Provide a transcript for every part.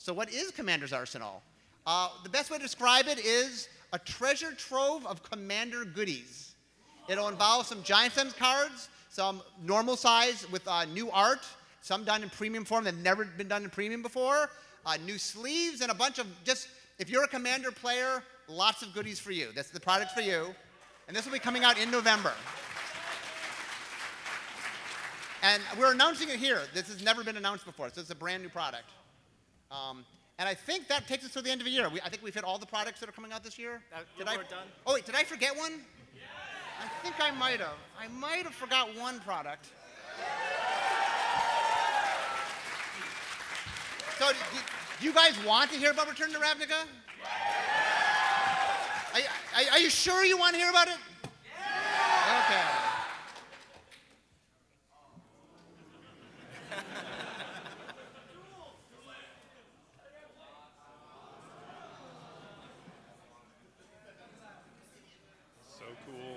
So what is Commander's Arsenal? The best way to describe it is a treasure trove of Commander goodies. It'll involve some Giant Sims cards, some normal size with new art, some done in premium form that have never been done in premium before, new sleeves, and a bunch of just, if you're a Commander player, lots of goodies for you. That's the product for you. And this will be coming out in November. And we're announcing it here. This has never been announced before, so it's a brand new product. And I think that takes us to the end of the year. I think we've hit all the products that are coming out this year. We're done. Oh, wait, did I forget one? Yes. I think I might have. I might have forgot one product. So, do you guys want to hear about Return to Ravnica? Are you sure you want to hear about it? Okay. So cool.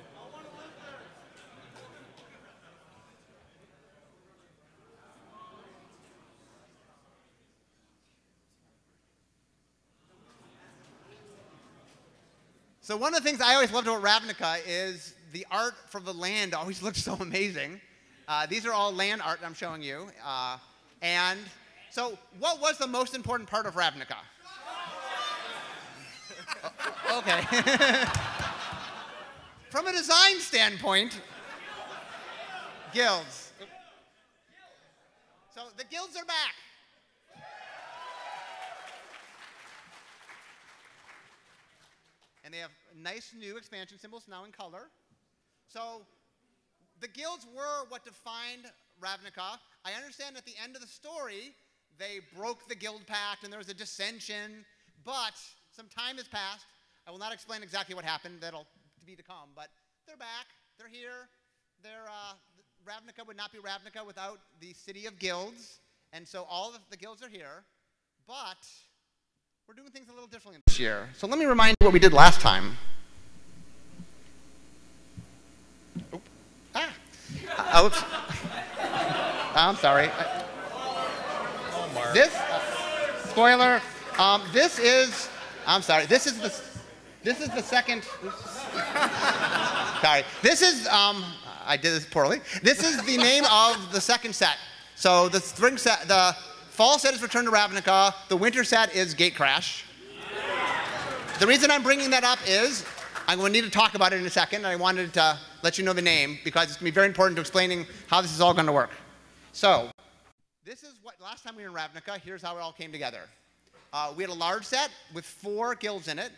So one of the things I always loved about Ravnica is the art for the land always looks so amazing. These are all land art I'm showing you. And so what was the most important part of Ravnica? Okay. From a design standpoint, guilds. So the guilds are back. And they have nice new expansion symbols now in color. So the guilds were what defined Ravnica. I understand at the end of the story, they broke the guild pact and there was a dissension, but some time has passed. I will not explain exactly what happened. That'll be to come, but they're back. They're here. Ravnica would not be Ravnica without the city of guilds, and so all of the guilds are here, but we're doing things a little differently this year. So let me remind you what we did last time. Oh. Oops. I'm sorry. This, spoiler, this is, I'm sorry, this is the second, sorry, this is, I did this poorly. This is the name of the second set. So the spring set, the fall set is Return to Ravnica. The winter set is GATECRASH. The reason I'm bringing that up is I'm going to need to talk about it in a second, and I wanted to let you know the name because it's going to be very important to explaining how this is all going to work. So this is what, last time we were in Ravnica, here's how it all came together. We had a large set with 4 guilds in it,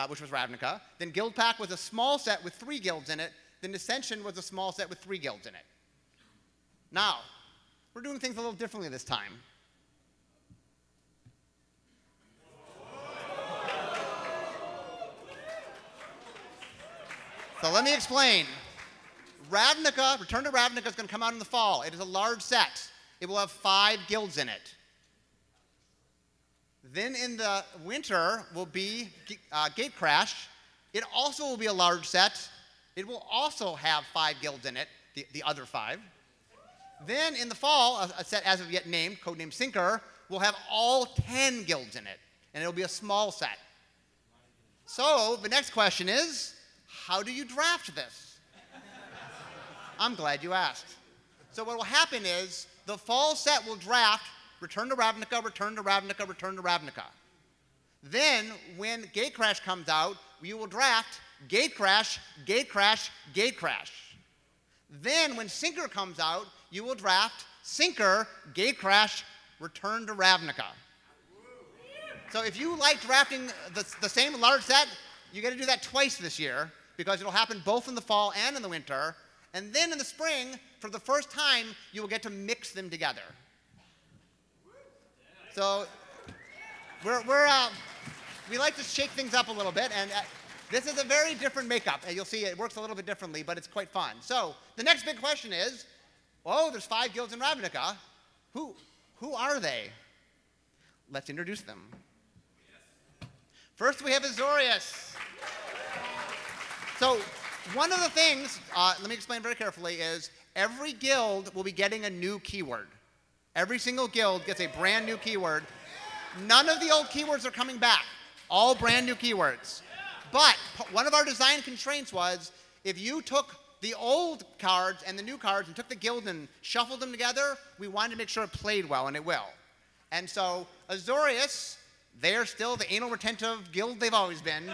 which was Ravnica. Then Guild Pack was a small set with 3 guilds in it. Then Dissension was a small set with 3 guilds in it. Now, we're doing things a little differently this time. So let me explain. Ravnica, Return to Ravnica is going to come out in the fall. It is a large set. It will have 5 guilds in it. Then in the winter will be GATECRASH. It also will be a large set. It will also have 5 guilds in it, the other 5. Then in the fall, a set as of yet named, codenamed Sinker, will have all 10 guilds in it, and it'll be a small set. So the next question is, how do you draft this? I'm glad you asked. So what will happen is, the fall set will draft Return to Ravnica, Return to Ravnica, Return to Ravnica. Then, when GATECRASH comes out, you will draft GATECRASH, GATECRASH, GATECRASH. Then, when Sinker comes out, you will draft Sinker, GATECRASH, Return to Ravnica. So if you like drafting the same large set, you got to do that twice this year because it'll happen both in the fall and in the winter. And then in the spring, for the first time, you will get to mix them together. So we like to shake things up a little bit, and this is a very different makeup. You'll see it works a little bit differently, but it's quite fun. So the next big question is, oh, there's 5 guilds in Ravnica. Who are they? Let's introduce them. First, we have Azorius. So one of the things, let me explain very carefully, is every guild will be getting a new keyword. Every single guild gets a brand new keyword. None of the old keywords are coming back. All brand new keywords. But one of our design constraints was if you took the old cards and the new cards and took the guild and shuffled them together, we wanted to make sure it played well, and it will. And so Azorius, they're still the anal retentive guild they've always been.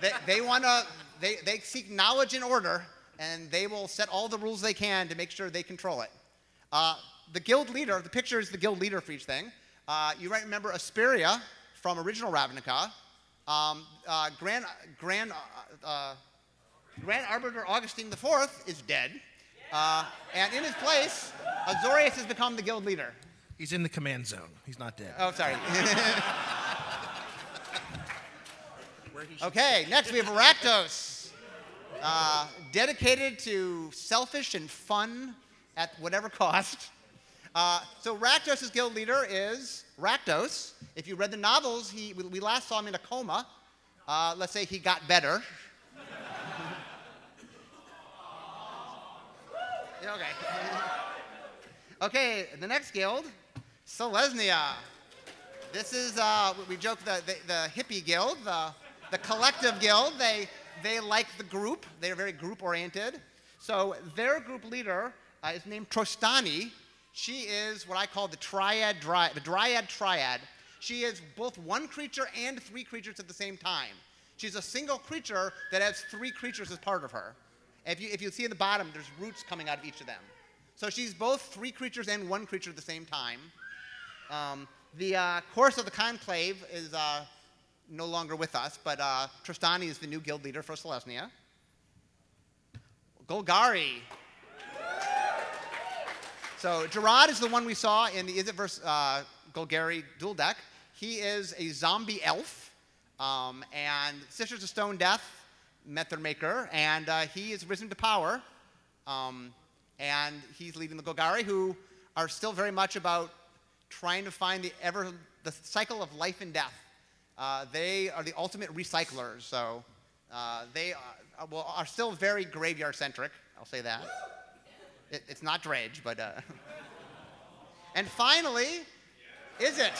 They seek knowledge and order, and they will set all the rules they can to make sure they control it. The guild leader, the picture is the guild leader for each thing. You might remember Asperia from original Ravnica. Grand Arbiter Augustine IV is dead. And in his place, Azorius has become the guild leader. He's in the command zone. He's not dead. Oh, sorry. Okay, next we have Rakdos. Dedicated to selfish and fun at whatever cost. So Rakdos' guild leader is Rakdos. If you read the novels, we last saw him in a coma. Let's say he got better. Okay. Okay, the next guild, Selesnya. This is, we joke, the hippie guild, the collective guild. They like the group. They're very group-oriented. So their group leader is named Trostani. She is what I call the Dryad Triad. She is both one creature and three creatures at the same time. She's a single creature that has three creatures as part of her. If you see at the bottom, there's roots coming out of each of them. So she's both three creatures and one creature at the same time. The course of the conclave is no longer with us, but Trostani is the new guild leader for Selesnya. Golgari. So Gerard is the one we saw in the Izzet vs. Golgari dual deck. He is a zombie elf, and Sisters of Stone Death met their maker, and he is risen to power, and he's leading the Golgari, who are still very much about trying to find the cycle of life and death. They are the ultimate recyclers, so they are still very graveyard-centric, I'll say that. It's not Dredge, but... And finally, Izzet.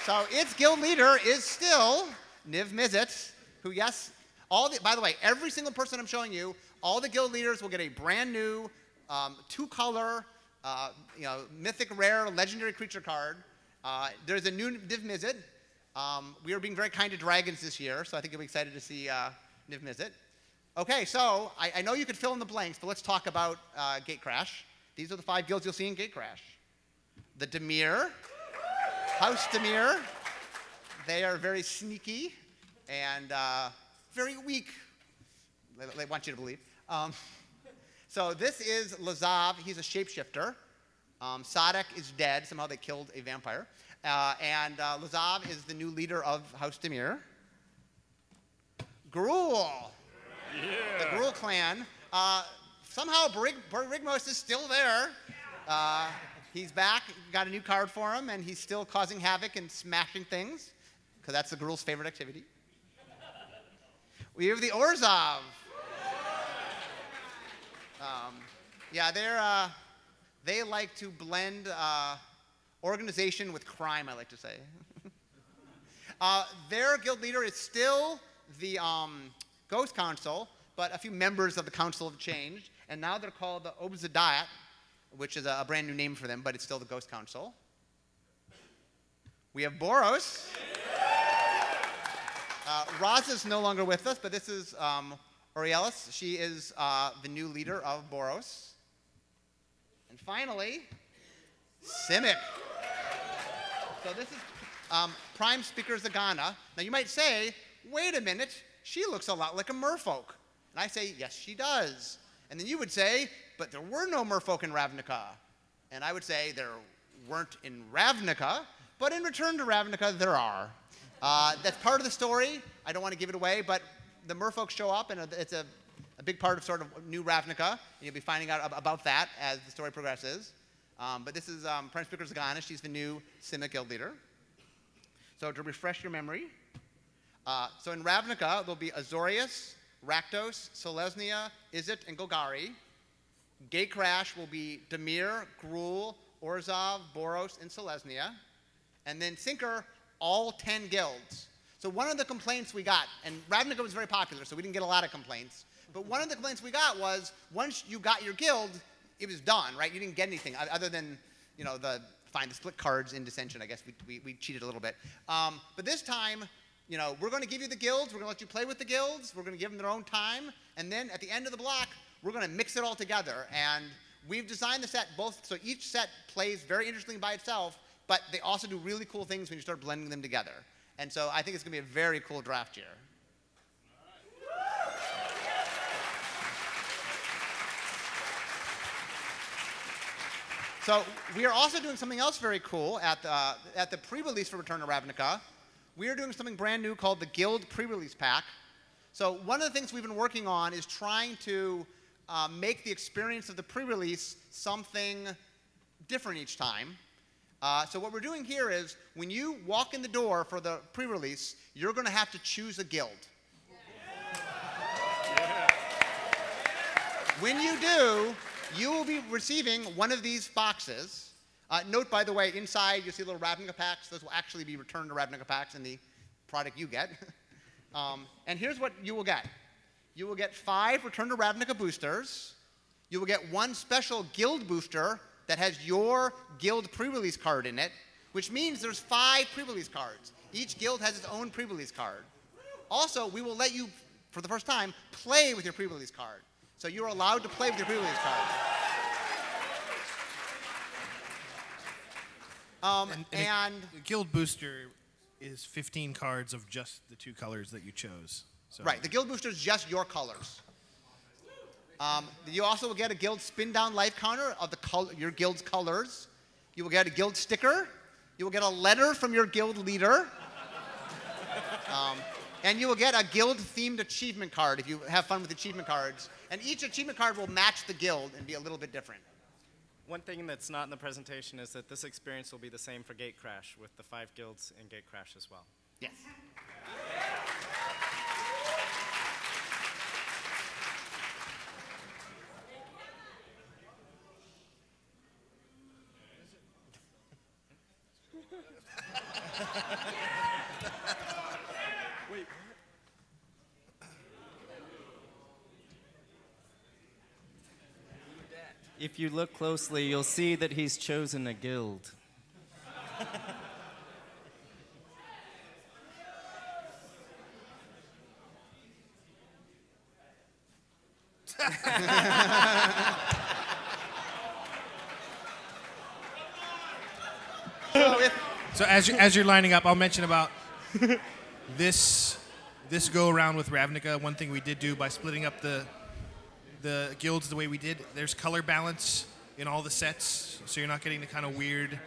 So its guild leader is still Niv Mizzet, who, yes, by the way, every single person I'm showing you, all the guild leaders will get a brand new two-color, mythic rare legendary creature card. There's a new Niv Mizzet. We are being very kind to dragons this year, so I think you'll be excited to see Niv Mizzet. Okay, so I know you could fill in the blanks, but let's talk about GATECRASH. These are the 5 guilds you'll see in GATECRASH. The Dimir, House Dimir. They are very sneaky and very weak, they want you to believe. So this is Lazav. He's a shapeshifter. Sadek is dead. Somehow they killed a vampire. And Lazav is the new leader of House Dimir. Gruul. Yeah. The Gruul clan. Somehow Barigmos is still there. He's back, got a new card for him, and he's still causing havoc and smashing things, because that's the Gruul's favorite activity. We have the Orzhov. They like to blend organization with crime, I like to say. Their guild leader is still the Ghost Council, but a few members of the council have changed, and now they're called the Obzadiat, which is a brand new name for them, but it's still the Ghost Council. We have Boros. Roz is no longer with us, but this is Aurelis. She is the new leader of Boros. And finally, Simic. So this is Prime Speaker Zagana. Now you might say, wait a minute, she looks a lot like a merfolk. And I say, yes, she does. And then you would say, but there were no merfolk in Ravnica. And I would say there weren't in Ravnica, but in Return to Ravnica, there are. That's part of the story. I don't want to give it away, but the merfolk show up, and it's a big part of sort of new Ravnica. And you'll be finding out about that as the story progresses. But this is Prime Speaker Zagana. She's the new Simic guild leader. So to refresh your memory, so in Ravnica, there'll be Azorius, Rakdos, Selesnya, Izzet, and Golgari. GATECRASH will be Dimir, Gruul, Orzhov, Boros, and Selesnya. And then Sinker, all 10 guilds. So one of the complaints we got, and Ravnica was very popular, so we didn't get a lot of complaints. But one of the complaints we got was once you got your guild, it was done, right? You didn't get anything other than, the split cards in Dissension. I guess we cheated a little bit. But this time, we're going to give you the guilds. We're going to let you play with the guilds. We're going to give them their own time. And then at the end of the block, we're going to mix it all together. And we've designed the set both so each set plays very interestingly by itself, but they also do really cool things when you start blending them together. And so I think it's going to be a very cool draft year. So we are also doing something else very cool at the pre-release for Return to Ravnica. We are doing something brand new called the Guild Pre-Release Pack. So one of the things we've been working on is trying to make the experience of the pre-release something different each time. So what we're doing here is when you walk in the door for the pre-release, you're going to have to choose a guild. Yeah. When you do, you will be receiving one of these boxes. Note, by the way, inside you'll see little Ravnica packs. Those will actually be returned to Ravnica packs in the product you get. And here's what you will get. You will get 5 Return to Ravnica boosters. You will get 1 special guild booster that has your guild pre-release card in it, which means there's 5 pre-release cards. Each guild has its own pre-release card. Also, we will let you, for the first time, play with your pre-release card. So you're allowed to play with your pre-release card. And the guild booster is 15 cards of just the 2 colors that you chose. So. Right, the guild booster is just your colors. You also will get a guild spin down life counter of your guild's colors. You will get a guild sticker. You will get a letter from your guild leader. And you will get a guild-themed achievement card if you have fun with achievement cards. And each achievement card will match the guild and be a little bit different. One thing that's not in the presentation is that this experience will be the same for GATECRASH with the 5 guilds in GATECRASH as well. Yes. Wait. If you look closely, you'll see that he's chosen a guild. So as you're lining up, I'll mention about this go around with Ravnica. One thing we did do by splitting up the guilds the way we did, there's color balance in all the sets, so you're not getting the kind of weird.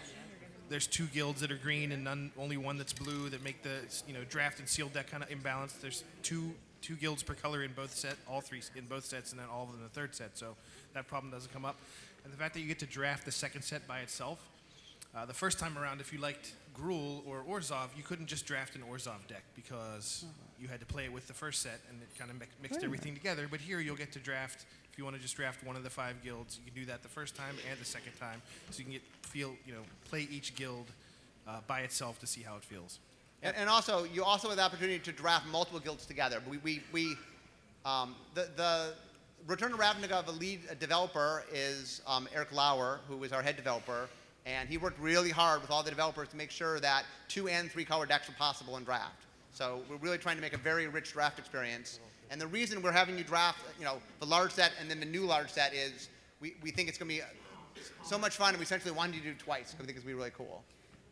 There's 2 guilds that are green and only 1 that's blue that make the draft and sealed deck kind of imbalanced. There's two guilds per color in both sets, all 3 in both sets, and then all of them in the 3rd set. So that problem doesn't come up. And the fact that you get to draft the 2nd set by itself. The first time around, if you liked Gruul or Orzhov, you couldn't just draft an Orzhov deck because you had to play it with the first set, and it kind of mixed everything together. But here you'll get to draft, if you want to just draft one of the 5 guilds, you can do that the first time and the second time, so you can play each guild by itself to see how it feels. And also, you also have the opportunity to draft multiple guilds together. The Return to Ravnica, the lead developer is Eric Lauer, who is our head developer. And he worked really hard with all the developers to make sure that 2 and 3 color decks were possible in draft. So we're really trying to make a very rich draft experience. And the reason we're having you draft, the large set and then the new large set is we think it's going to be so much fun, and we essentially wanted you to do it twice because we think it's going to be really cool.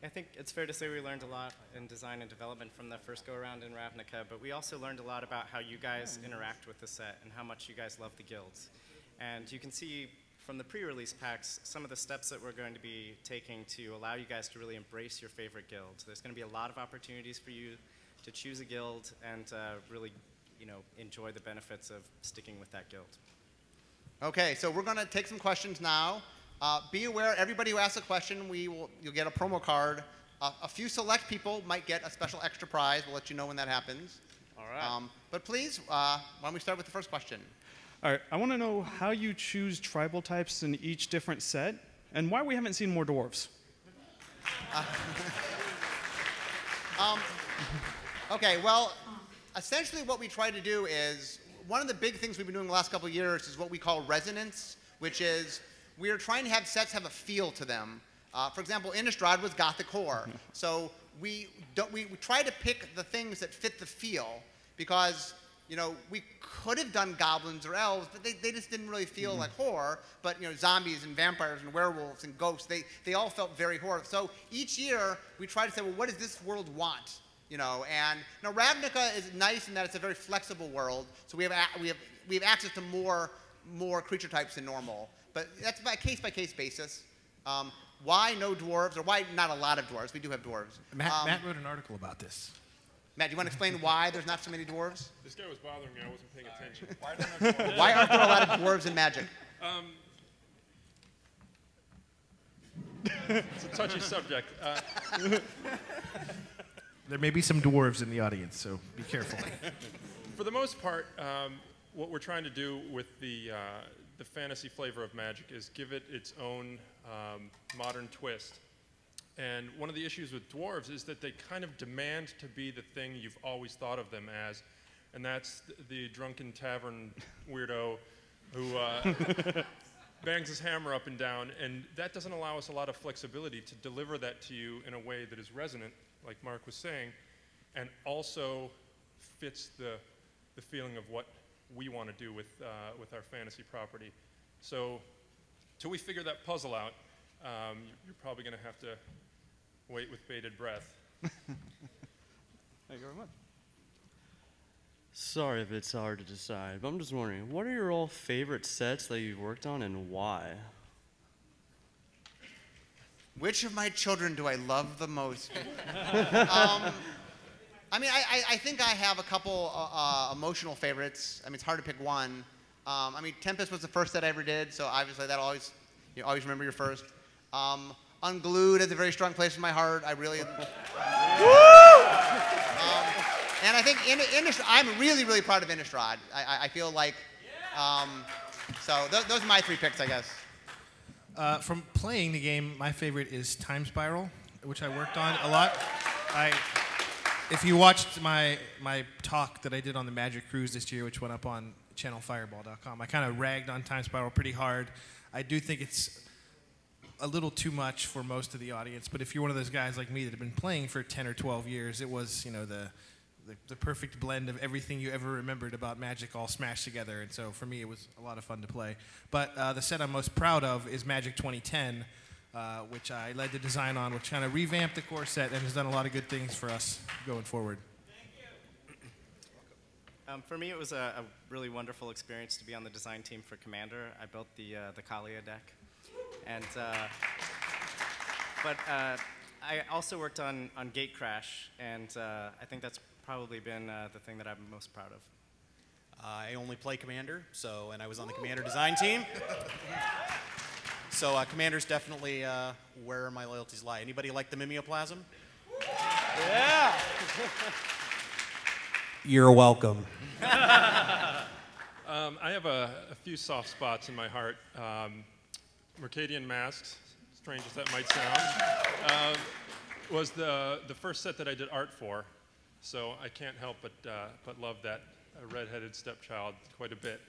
I think it's fair to say we learned a lot in design and development from the first go-around in Ravnica, but we also learned a lot about how you guys interact with the set and how much you guys love the guilds. And you can see from the pre-release packs, some of the steps that we're going to be taking to allow you guys to really embrace your favorite guild. There's going to be a lot of opportunities for you to choose a guild and really, enjoy the benefits of sticking with that guild. Okay, so we're going to take some questions now. Be aware, everybody who asks a question, you'll get a promo card. A few select people might get a special extra prize. We'll let you know when that happens. All right. But please, why don't we start with the first question? All right, I want to know how you choose tribal types in each different set, and why we haven't seen more dwarves. Okay, well, essentially what we try to do is, one of the big things we've been doing the last couple of years is what we call resonance, which is we're trying to have sets have a feel to them. For example, Innistrad was Gothic Horror. So we try to pick the things that fit the feel, because we could have done goblins or elves, but they just didn't really feel like horror. But zombies and vampires and werewolves and ghosts, they all felt very horror. So each year we try to say, well, what does this world want? And Ravnica is nice in that it's a very flexible world. So we have access to more creature types than normal. But that's by case basis. Why no dwarves, or why not a lot of dwarves? We do have dwarves. Matt wrote an article about this. Matt, do you want to explain why there's not so many dwarves? This guy was bothering me. I wasn't paying attention. Why aren't there a lot of dwarves in Magic? It's a touchy subject. There may be some dwarves in the audience, so be careful. For the most part, what we're trying to do with the fantasy flavor of Magic is give it its own modern twist. And one of the issues with dwarves is that they kind of demand to be the thing you've always thought of them as, and that's the drunken tavern weirdo who bangs his hammer up and down, and that doesn't allow us a lot of flexibility to deliver that to you in a way that is resonant, like Mark was saying, and also fits the feeling of what we want to do with our fantasy property. So till we figure that puzzle out, you're probably going to have to wait with bated breath. Thank you very much. Sorry if it's hard to decide, but I'm just wondering, what are your all favorite sets that you've worked on and why? Which of my children do I love the most? I mean, I think I have a couple emotional favorites. I mean, it's hard to pick one. I mean, Tempest was the first set I ever did, so obviously that you always remember your first. Unglued has a very strong place in my heart. I really. And I think I'm really, really proud of Innistrad. I feel like. So those are my three picks, I guess. From playing the game, my favorite is Time Spiral, which I worked on a lot. If you watched my talk that I did on the Magic Cruise this year, which went up on channelfireball.com, I kind of ragged on Time Spiral pretty hard. I do think it's a little too much for most of the audience, but if you're one of those guys like me that have been playing for 10 or 12 years, it was the perfect blend of everything you ever remembered about Magic all smashed together, and so for me it was a lot of fun to play. But the set I'm most proud of is Magic 2010, which I led the design on, which kind of revamped the core set and has done a lot of good things for us going forward. For me, it was a really wonderful experience to be on the design team for Commander. I built the Kalia deck, and but I also worked on GATECRASH, and I think that's probably been the thing that I'm most proud of. I only play Commander, and I was on the Commander design team. So Commander's definitely where my loyalties lie. Anybody like the Mimeoplasm? Yeah! You're welcome. I have a few soft spots in my heart. Mercadian Masks, strange as that might sound, was the first set that I did art for. So I can't help but love that red-headed stepchild quite a bit.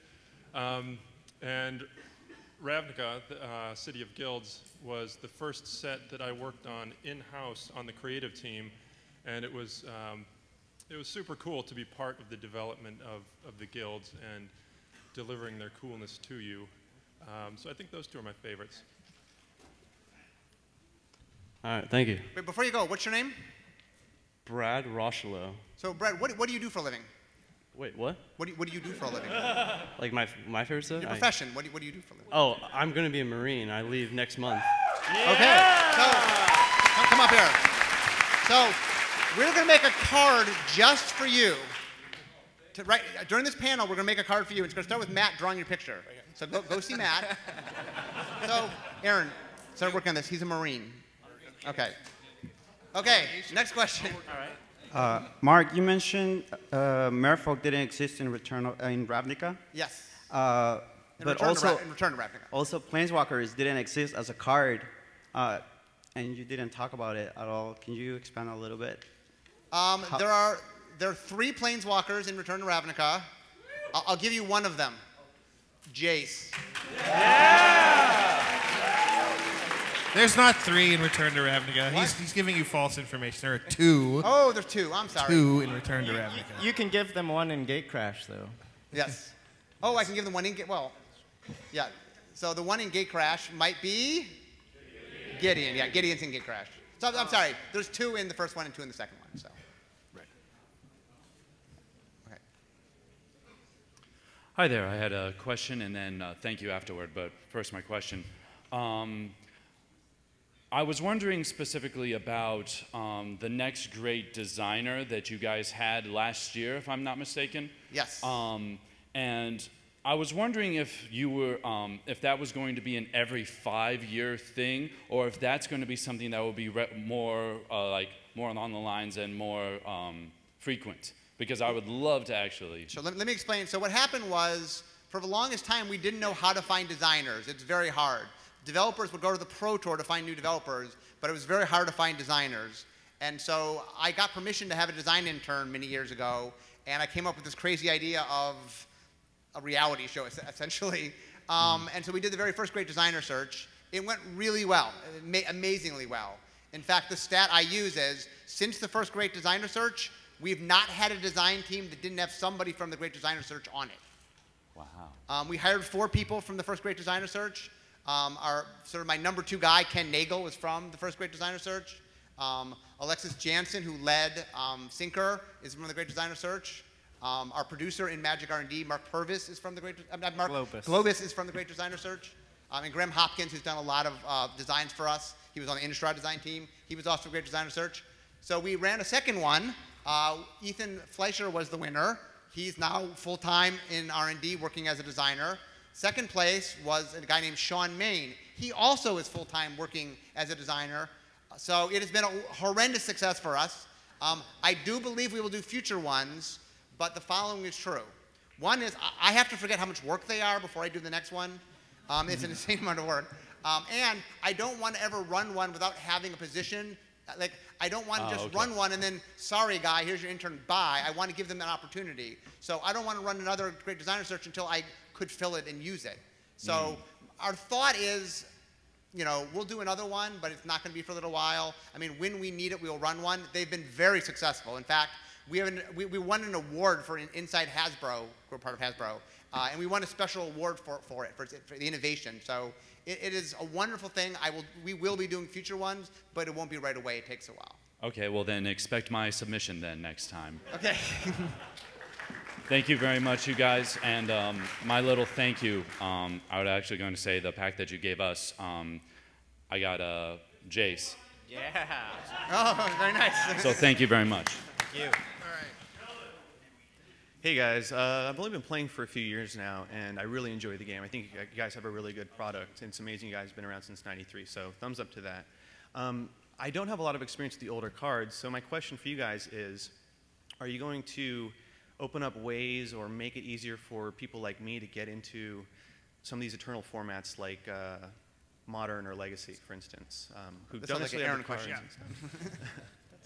And Ravnica, the City of Guilds, was the first set that I worked on in-house on the creative team, and it was super cool to be part of the development of the guilds and delivering their coolness to you. So I think those two are my favorites. All right, thank you. Wait, before you go, what's your name? Brad Rochelo. So, Brad, what do you do for a living? Wait, what? What do you do for a living? Like my favorite set? Your profession. What do you do for a living? Oh, I'm going to be a Marine. I leave next month. Yeah! Okay. So, come up here. So, we're going to make a card just for you. During this panel, we're going to make a card for you. It's going to start with Matt drawing your picture. So go see Matt. So, Aaron, start working on this. He's a Marine. Okay. Okay, next question. All right. Mark, you mentioned Merfolk didn't exist in Ravnica. Yes. In But return to also, in return to Ravnica. also, Planeswalkers didn't exist as a card, and you didn't talk about it at all. Can you expand a little bit? There are 3 Planeswalkers in Return to Ravnica. I'll give you one of them. Jace. There's not 3 in Return to Ravnica. He's giving you false information. There are 2. Oh, there's 2. I'm sorry. 2 in Return to Ravnica. You can give them one in GATECRASH, though. Yes. Oh, I can give them one in well, yeah. So the one in GATECRASH might be Gideon. Yeah, Gideon's in GATECRASH. So I'm sorry. There's 2 in the first one and 2 in the second one. So. Right. Okay. Hi there. I had a question and then thank you afterward. But first, my question. I was wondering specifically about the next great designer that you guys had last year, if I'm not mistaken. Yes. And I was wondering if you were, if that was going to be an every 5-year thing, or if that's going to be something that will be more more along the lines and more frequent. Because I would love to actually. So let me explain. So what happened was, for the longest time, we didn't know how to find designers. It's very hard. Developers would go to the Pro Tour to find new developers, but it was very hard to find designers. And so I got permission to have a design intern many years ago, and I came up with this crazy idea of a reality show, essentially. And so we did the very first Great Designer Search. It went really well, amazingly well. In fact, the stat I use is, since the first Great Designer Search, we've not had a design team that didn't have somebody from the Great Designer Search on it. Wow. We hired 4 people from the first Great Designer Search. My number 2 guy, Ken Nagel, was from the first Great Designer Search. Alexis Jansen, who led Sinker, is from the Great Designer Search. Our producer in Magic R&D, Mark Purvis, is from the Great. Globus is from the Great Designer Search. And Graham Hopkins, who's done a lot of designs for us. He was on the Innistrad design team. He was also a Great Designer Search. So we ran a second one. Ethan Fleischer was the winner. He's now full-time in R&D, working as a designer. Second place was a guy named Sean Main. He also is full-time working as a designer. So it has been a horrendous success for us. I do believe we will do future ones, but the following is true. One is I have to forget how much work they are before I do the next one. It's an insane amount of work. And I don't want to ever run one without having a position. Like, I don't want to just run one and then, sorry, guy, here's your intern, bye. I want to give them an opportunity. So I don't want to run another Great Designer Search until I could fill it and use it. So our thought is, you know, we'll do another one, but it's not going to be for a little while. I mean, when we need it, we'll run one. They've been very successful. In fact, we won an award for Inside Hasbro. We're part of Hasbro. And we won a special award for the innovation. So it is a wonderful thing. We will be doing future ones, but it won't be right away. It takes a while. Okay, well then expect my submission then next time. Okay. Thank you very much, you guys. And my little thank you, I was actually going to say the pack that you gave us, I got Jace. Yeah. Oh, very nice. So thank you very much. Thank you. Hey guys, I've only been playing for a few years now, and I really enjoy the game. I think you guys have a really good product, and it's amazing you guys have been around since '93, so thumbs up to that. I don't have a lot of experience with the older cards, so my question for you guys is, are you going to open up ways or make it easier for people like me to get into some of these Eternal formats like Modern or Legacy, for instance, who don't necessarily have the cards and stuff?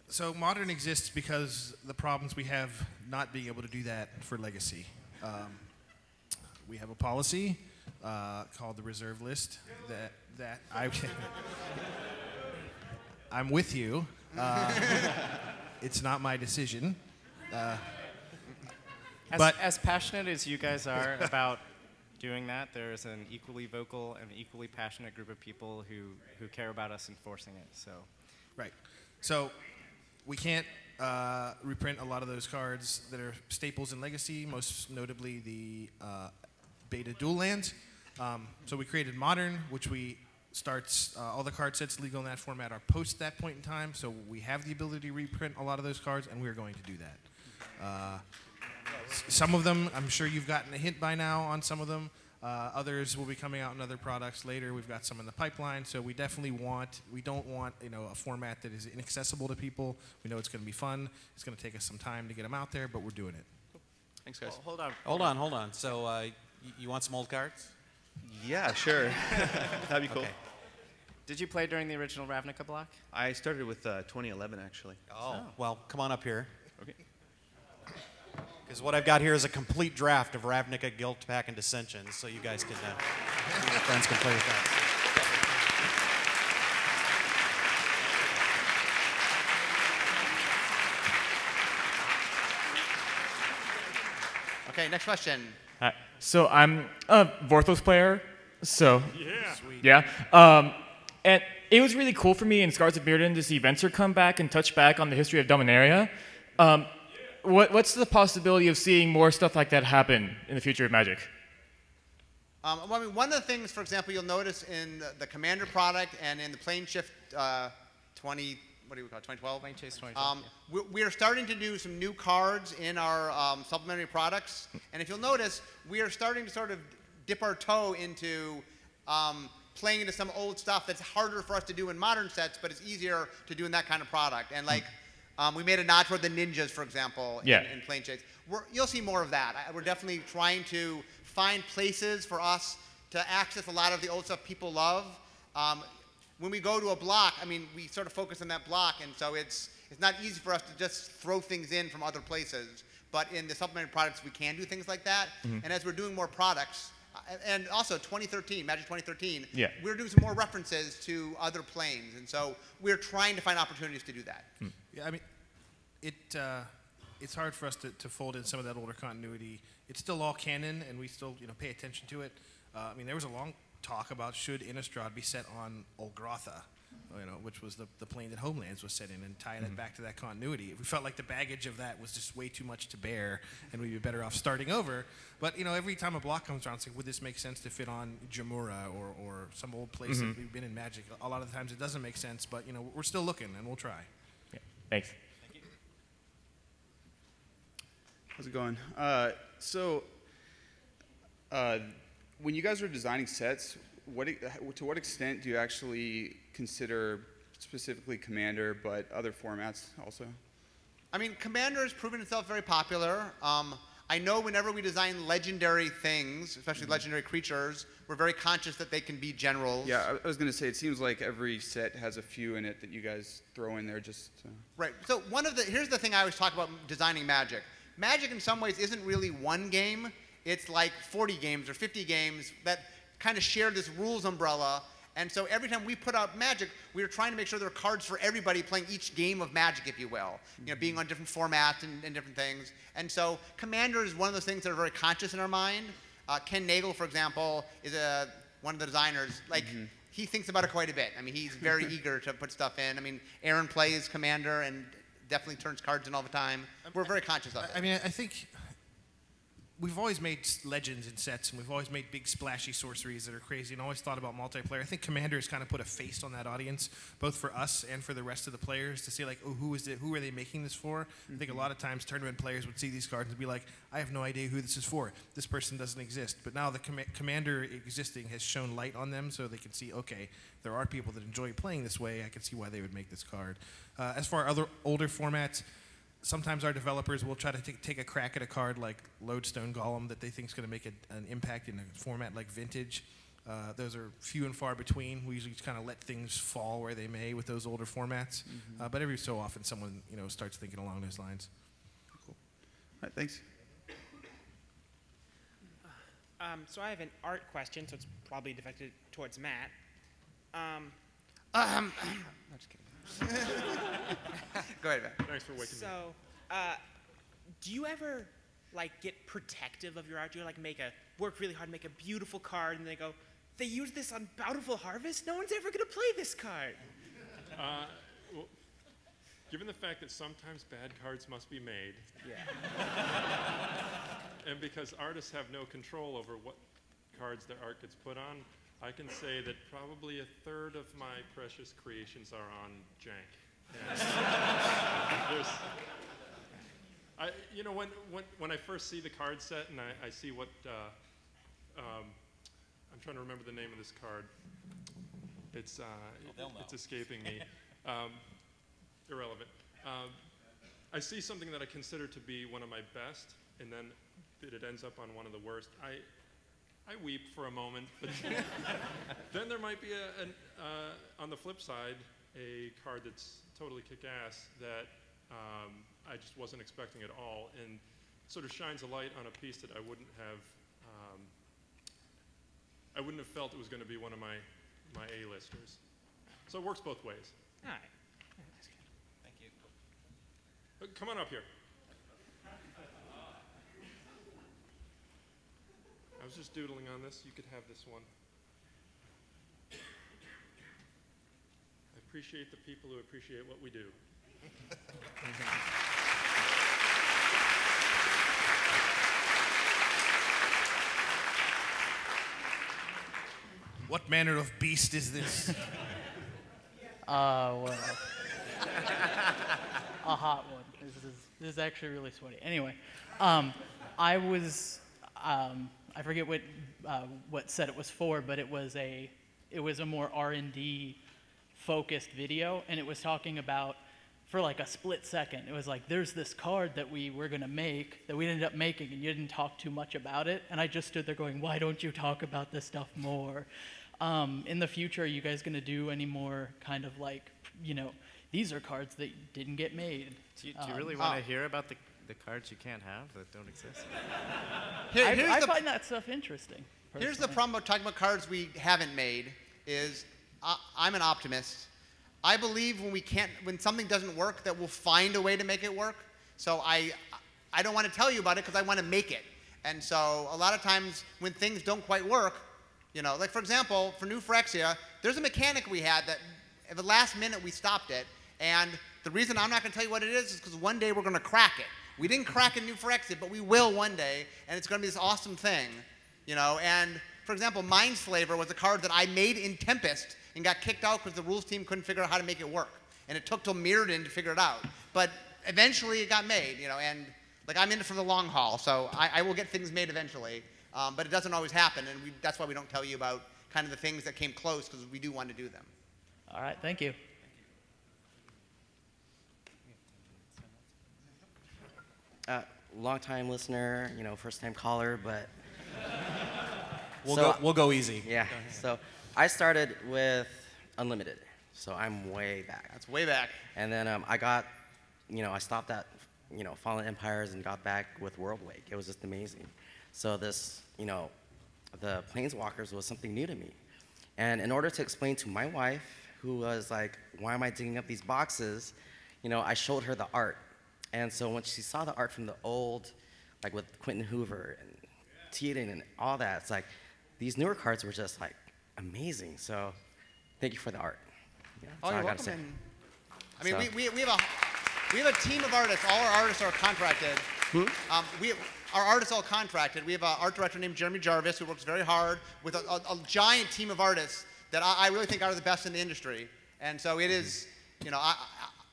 So Modern exists because the problems we have not being able to do that for Legacy. We have a policy called the Reserve List that I'm with you. It's not my decision. As passionate as you guys are about doing that, there is an equally vocal and equally passionate group of people who care about us enforcing it. So, right. So we can't reprint a lot of those cards that are staples in Legacy, most notably the Beta Dual Lands. So we created Modern, which starts all the card sets legal in that format are post that point in time. So we have the ability to reprint a lot of those cards, and we're going to do that. Some of them, I'm sure you've gotten a hint by now on some of them. Others will be coming out in other products later. We've got some in the pipeline, so we definitely we don't want a format that is inaccessible to people. We know it's going to be fun. It's going to take us some time to get them out there, but we're doing it. Thanks, guys. Well, hold on. Hold on. So you want some old cards? Yeah, sure. That'd be cool. Okay. Did you play during the original Ravnica block? I started with 2011, actually. Oh, well, come on up here. Okay. Because what I've got here is a complete draft of Ravnica, Guild Pack, and Dissensions, so you guys can, your friends can play with that. Okay, next question. So I'm a Vorthos player, so Yeah. yeah. And it was really cool for me in Scars of Mirrodin to see Venser come back and touch back on the history of Dominaria. What's the possibility of seeing more stuff like that happen in the future of Magic? Well, I mean, one of the things, for example, you'll notice in the Commander product and in the Plane Shift 2012? Plane Chase 2012. We are starting to do some new cards in our supplementary products. And if you'll notice, we are starting to sort of dip our toe into playing into some old stuff that's harder for us to do in modern sets, but it's easier to do in that kind of product. And like, we made a nod toward the ninjas, for example, in Plane Chase. You'll see more of that. We're definitely trying to find places for us to access a lot of the old stuff people love. When we go to a block, I mean, we sort of focus on that block, and so it's not easy for us to just throw things in from other places. But in the supplementary products, we can do things like that. Mm-hmm. And as we're doing more products, and also 2013, Magic 2013, Yeah. we're doing some more references to other planes. And so we're trying to find opportunities to do that. Yeah, I mean, it's hard for us to fold in some of that older continuity. It's still all canon, and we still pay attention to it. I mean, there was a long talk about should Innistrad be set on Olgrotha, which was the plane that Homelands was set in, and tie that back to that continuity. We felt like the baggage of that was just way too much to bear, and we'd be better off starting over. But every time a block comes around, it's like, would this make sense to fit on Jamura or some old place that we've been in Magic? A lot of the times it doesn't make sense, but we're still looking, and we'll try. Yeah. Thanks. How's it going? When you guys are designing sets, to what extent do you actually consider specifically Commander, but other formats also? I mean, Commander has proven itself very popular. I know whenever we design legendary things, especially legendary creatures, we're very conscious that they can be generals. Yeah, I was going to say, it seems like every set has a few in it that you guys throw in there just to... Right. So here's the thing I always talk about designing Magic. Magic in some ways isn't really one game. It's like 40 games or 50 games that kind of share this rules umbrella. And so every time we put out Magic, we're trying to make sure there are cards for everybody playing each game of Magic, if you will. Being on different formats and different things. And so Commander is one of those things that are very conscious in our mind. Ken Nagel, for example, is one of the designers. He thinks about it quite a bit. I mean, he's very eager to put stuff in. I mean, Aaron plays Commander and definitely turns cards in all the time. We're very conscious of it. I mean, I think we've always made legends in sets, and we've always made big splashy sorceries that are crazy, and always thought about multiplayer. I think Commander has kind of put a face on that audience, both for us and for the rest of the players, to say like, oh, who are they making this for? I think a lot of times tournament players would see these cards and be like, I have no idea who this is for. This person doesn't exist. But now the Commander existing has shown light on them, so they can see, okay, there are people that enjoy playing this way. I can see why they would make this card. As far as other older formats, sometimes our developers will try to take a crack at a card like Lodestone Golem that they think is going to make an impact in a format like Vintage. Those are few and far between. We usually just kind of let things fall where they may with those older formats. But every so often someone starts thinking along those lines. Cool. All right, thanks. So I have an art question, so it's probably directed towards Matt. I'm just kidding. Go ahead, Matt. Thanks for waking me. So, do you ever get protective of your art? Do you work really hard, make a beautiful card, and they go, they use this on Bountiful Harvest? No one's ever going to play this card. Well, given the fact that sometimes bad cards must be made, and because artists have no control over what cards their art gets put on, I can say that probably a third of my precious creations are on jank. When I first see the card set and I see what I'm trying to remember the name of this card. It's escaping me. Irrelevant. I see something that I consider to be one of my best, and then it ends up on one of the worst. I weep for a moment, but then there might be on the flip side, a card that's totally kick-ass that I just wasn't expecting at all, and sort of shines a light on a piece that I wouldn't have felt it was going to be one of my A-listers. So it works both ways. All right. Thank you. Come on up here. I was just doodling on this. You could have this one. I appreciate the people who appreciate what we do. What manner of beast is this? Well, a hot one. This is actually really sweaty. Anyway, I was I forget what set it was for, but it was a more R&D focused video, and it was talking about, for like a split second, it was like, there's this card that we were gonna make that we ended up making, and you didn't talk too much about it. And I just stood there going, why don't you talk about this stuff more? In the future, are you guys gonna do any more kind of like, these are cards that didn't get made? Do you really want to hear about the cards you can't have that don't exist? I find that stuff interesting. Here's the problem about talking about cards we haven't made is I'm an optimist. I believe when something doesn't work, that we'll find a way to make it work. So I don't want to tell you about it because I want to make it. And so a lot of times when things don't quite work, like for example, for New Phyrexia, there's a mechanic we had that at the last minute we stopped it. And the reason I'm not going to tell you what it is because one day we're going to crack it. We didn't crack a New Phyrexia, but we will one day, and it's going to be this awesome thing, And for example, Mindslaver was a card that I made in Tempest and got kicked out because the rules team couldn't figure out how to make it work, and it took till Mirrodin to figure it out. But eventually, it got made, And like I'm in it for the long haul, so I will get things made eventually. But it doesn't always happen, and that's why we don't tell you about kind of the things that came close because we do want to do them. All right, thank you. Long-time listener, first-time caller, but we'll go easy. Yeah. So I started with Unlimited, so I'm way back. That's way back. And then I got, I stopped at, Fallen Empires and got back with World Wake. It was just amazing. So this, the Planeswalkers was something new to me, and in order to explain to my wife, who was like, "Why am I digging up these boxes?" I showed her the art. And so when she saw the art from the old, like with Quentin Hoover and Teedan and all that, it's like these newer cards were just like amazing. So thank you for the art. Yeah, that's all I gotta say. I mean, we have a team of artists. All our artists are contracted. Our artists all contracted. We have an art director named Jeremy Jarvis who works very hard with a giant team of artists that I really think are the best in the industry. And so it is,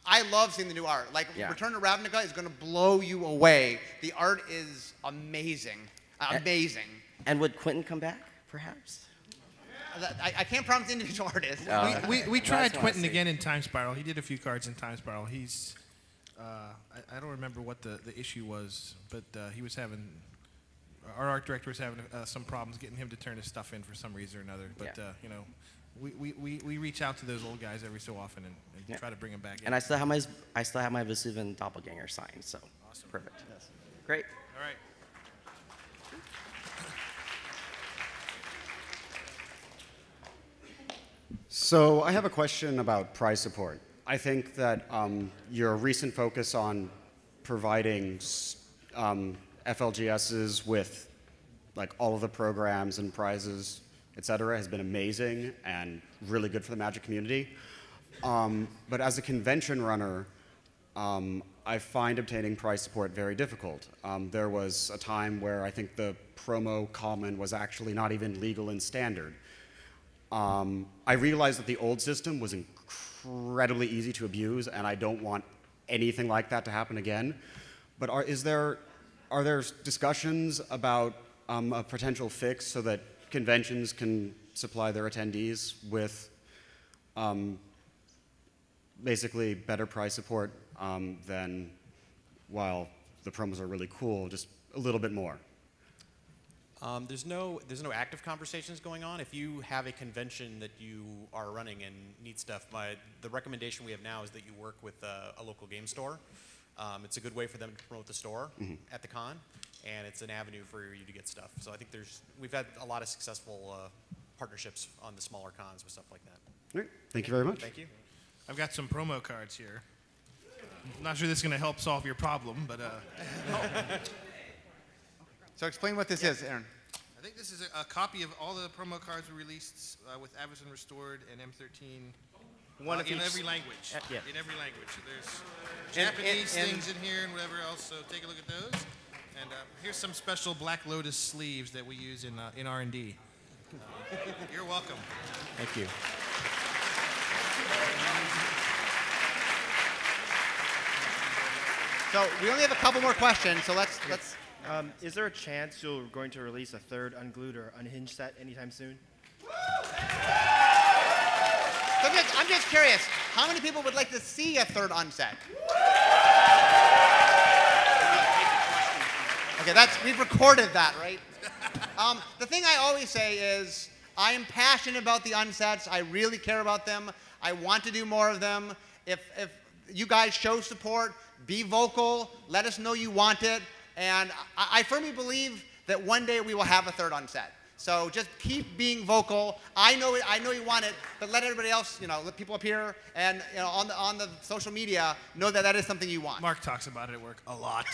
I love seeing the new art. Like, Return to Ravnica is going to blow you away. The art is amazing. Amazing. And would Quentin come back, perhaps? I can't promise individual artists. We tried Quentin again in Time Spiral. He did a few cards in Time Spiral. He's, I don't remember what the issue was, but he was having, our art director was having some problems getting him to turn his stuff in for some reason or another. But, we reach out to those old guys every so often and try to bring them back in. And I still have my Vesuvian doppelganger signed, so awesome. Perfect. Yes. Great. All right. So I have a question about prize support. I think that your recent focus on providing FLGSs with like all of the programs and prizes, et cetera, has been amazing and really good for the Magic community. But as a convention runner, I find obtaining prize support very difficult. There was a time where I think the promo common was actually not even legal in standard. I realized that the old system was incredibly easy to abuse, and I don't want anything like that to happen again. But are there discussions about a potential fix so that conventions can supply their attendees with basically better prize support than, while the promos are really cool, just a little bit more? There's no active conversations going on. If you have a convention that you are running and need stuff, the recommendation we have now is that you work with a local game store. It's a good way for them to promote the store at the con, and it's an avenue for you to get stuff. So I think we've had a lot of successful partnerships on the smaller cons with stuff like that. All right. Thank you very much. Thank you. I've got some promo cards here. I'm not sure this is going to help solve your problem, but. So explain what this is, Aaron. I think this is a copy of all the promo cards we released with Avison Restored and M13. One of in each. every language. Yeah. In every language. There's Japanese things in here and whatever else, so take a look at those. And here's some special Black Lotus sleeves that we use in R&D. You're welcome. Thank you. So we only have a couple more questions, so let's. Is there a chance you're going to release a third unglued or unhinged set anytime soon? So I'm just curious, how many people would like to see a third unset? Okay, we've recorded that, right? The thing I always say is, I am passionate about the unsets. I really care about them. I want to do more of them. If you guys show support, be vocal, let us know you want it. And I firmly believe that one day we will have a third unset. So just keep being vocal. I know you want it, but let everybody else, let people up here and on the social media know that that is something you want. Mark talks about it at work a lot.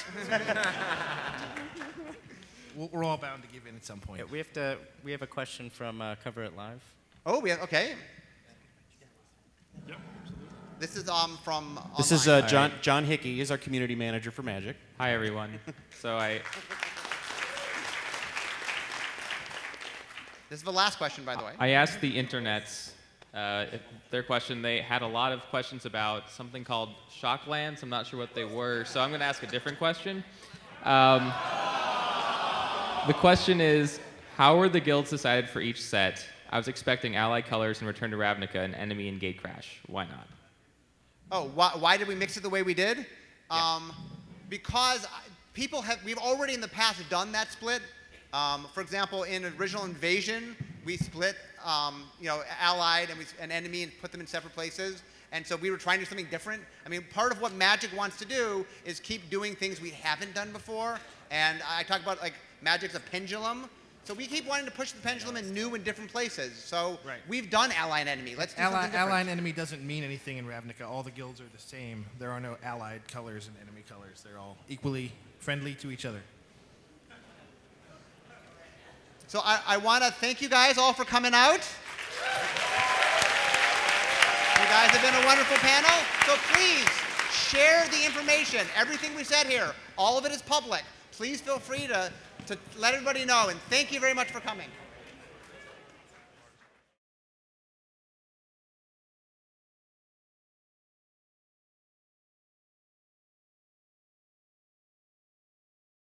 We're all bound to give in at some point. Yeah, we have a question from Cover It Live. Oh, okay. Yep. This is from. This is John Hickey. He's our community manager for Magic. Hi everyone. This is the last question, by the way. I asked the internets their question. They had a lot of questions about something called Shocklands. I'm not sure what they were, so I'm going to ask a different question. The question is, how were the guilds decided for each set? I was expecting Ally Colors and Return to Ravnica and Enemy and GATECRASH. Why not? Oh, why did we mix it the way we did? Because we've already in the past done that split. For example, in Original Invasion, we split, Allied and Enemy and put them in separate places. And so we were trying to do something different. I mean, part of what Magic wants to do is keep doing things we haven't done before. And I talk about, Magic's a pendulum. So we keep wanting to push the pendulum in new and different places. So we've done Ally and Enemy. Let's do something different. Ally and Enemy doesn't mean anything in Ravnica. All the guilds are the same. There are no allied colors and enemy colors. They're all equally friendly to each other. So I want to thank you guys all for coming out. You guys have been a wonderful panel. So please share the information. Everything we said here, all of it is public. Please feel free to let everybody know. And thank you very much for coming.